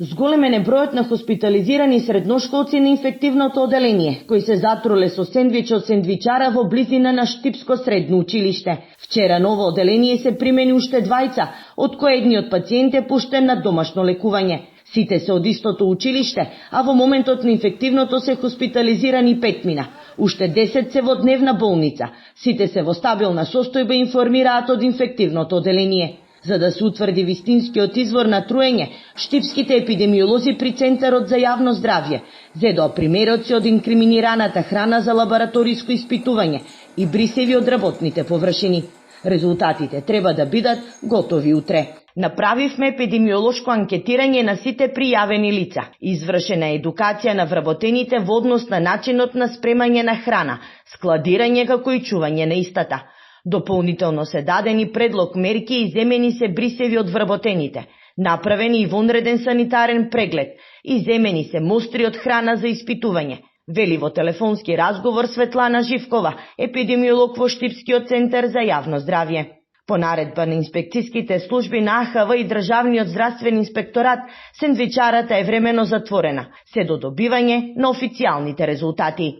Зголемен е бројот на хоспитализирани средношколци на инфективното оделение, кои се затруле со сендвич од сендвичара во близина на Штипско средно училиште. Вчера ново оделение се примени уште 2, од кои едниот пациент е пуштен на домашно лекување. Сите се од истото училиште, а во моментот на инфективното се хоспитализирани 5. Уште 10 се во дневна болница. Сите се во стабилна состојба, информираат од инфективното оделение. За да се утврди вистинскиот извор на труење, штипските епидемиолози при Центарот за јавно здравје зедоа примероци од инкриминираната храна за лабораториско испитување и брисеви од работните површини. Резултатите треба да бидат готови утре. Направивме епидемиолошко анкетирање на сите пријавени лица. Извршена е едукација на вработените во однос на начинот на спремање на храна, складирање како и чување на истата. Дополнително се дадени предлог мерки и земени се брисеви од вработените. Направени и вонреден санитарен преглед и земени се мостри од храна за испитување. Вели во телефонски разговор Светлана Живкова, епидемиолог во Штипскиот центар за јавно здравје. По наредба на инспекцијските служби на АХВ и Државниот здравствен инспекторат, сендвичарата е времено затворена, се до добивање на официјалните резултати.